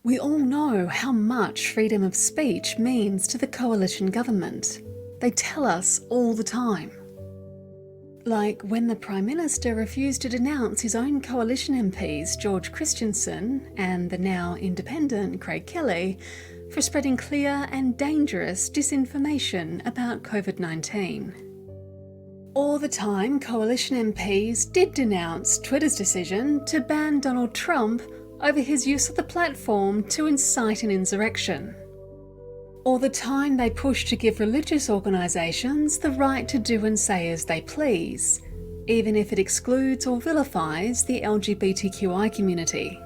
We all know how much freedom of speech means to the coalition government. They tell us all the time. Like when the Prime Minister refused to denounce his own coalition MPs George Christensen and the now independent Craig Kelly for spreading clear and dangerous disinformation about COVID-19. All the time, coalition MPs did denounce Twitter's decision to ban Donald Trump over his use of the platform to incite an insurrection. All the time they pushed to give religious organisations the right to do and say as they please, even if it excludes or vilifies the LGBTQI community.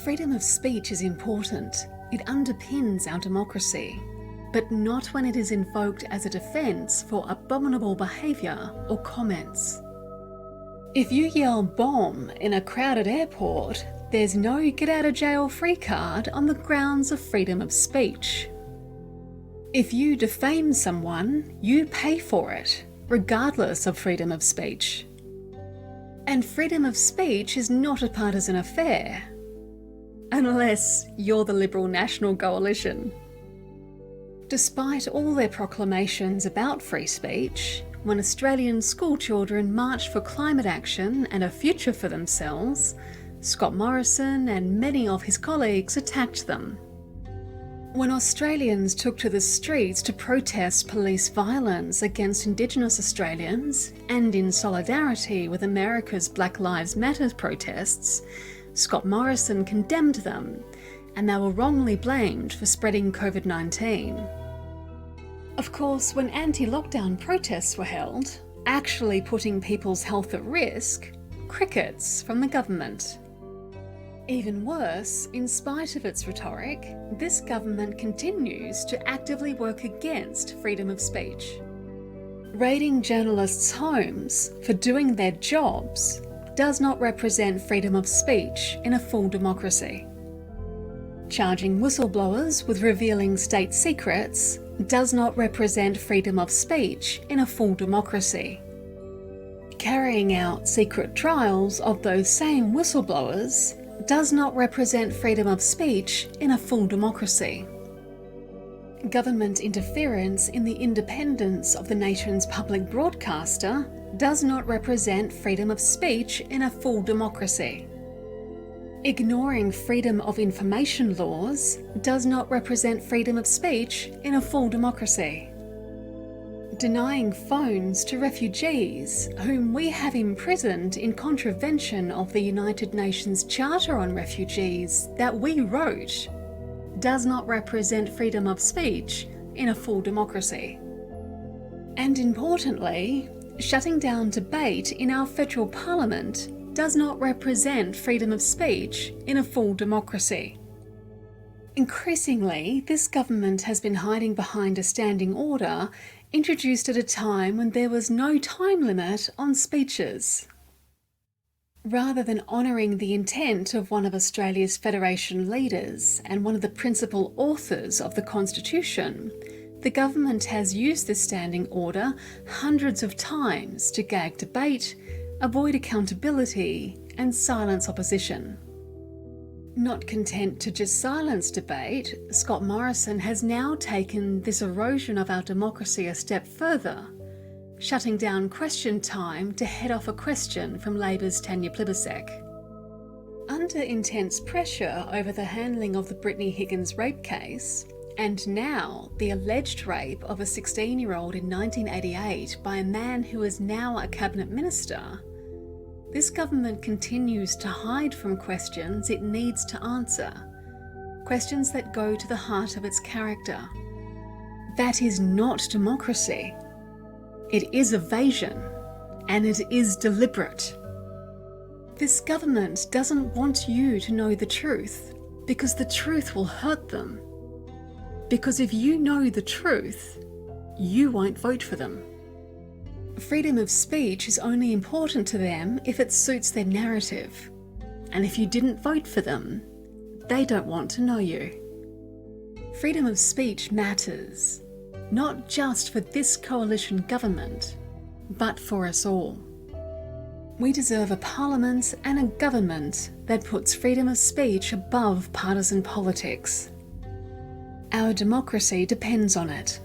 Freedom of speech is important. It underpins our democracy, but not when it is invoked as a defence for abominable behaviour or comments. If you yell bomb in a crowded airport, there's no get-out-of-jail-free card on the grounds of freedom of speech. If you defame someone, you pay for it, regardless of freedom of speech. And freedom of speech is not a partisan affair, unless you're the Liberal National Coalition. Despite all their proclamations about free speech, when Australian schoolchildren marched for climate action and a future for themselves, Scott Morrison and many of his colleagues attacked them. When Australians took to the streets to protest police violence against Indigenous Australians and in solidarity with America's Black Lives Matter protests, Scott Morrison condemned them, and they were wrongly blamed for spreading COVID-19. Of course, when anti-lockdown protests were held, actually putting people's health at risk, crickets from the government. Even worse, in spite of its rhetoric, this government continues to actively work against freedom of speech. Raiding journalists' homes for doing their jobs does not represent freedom of speech in a full democracy. Charging whistleblowers with revealing state secrets does not represent freedom of speech in a full democracy. Carrying out secret trials of those same whistleblowers does not represent freedom of speech in a full democracy. Government interference in the independence of the nation's public broadcaster does not represent freedom of speech in a full democracy. Ignoring freedom of information laws does not represent freedom of speech in a full democracy. Denying phones to refugees whom we have imprisoned in contravention of the United Nations Charter on Refugees that we wrote does not represent freedom of speech in a full democracy. And importantly, shutting down debate in our federal parliament does not represent freedom of speech in a full democracy. Increasingly, this government has been hiding behind a standing order introduced at a time when there was no time limit on speeches. Rather than honouring the intent of one of Australia's Federation leaders and one of the principal authors of the Constitution, the government has used this standing order hundreds of times to gag debate, avoid accountability, and silence opposition. Not content to just silence debate, Scott Morrison has now taken this erosion of our democracy a step further, shutting down question time to head off a question from Labor's Tanya Plibersek. Under intense pressure over the handling of the Brittany Higgins rape case, and now the alleged rape of a 16-year-old in 1988 by a man who is now a cabinet minister, this government continues to hide from questions it needs to answer, questions that go to the heart of its character. That is not democracy. It is evasion, and it is deliberate. This government doesn't want you to know the truth, because the truth will hurt them. Because if you know the truth, you won't vote for them. Freedom of speech is only important to them if it suits their narrative. And if you didn't vote for them, they don't want to know you. Freedom of speech matters, not just for this coalition government, but for us all. We deserve a parliament and a government that puts freedom of speech above partisan politics. Our democracy depends on it.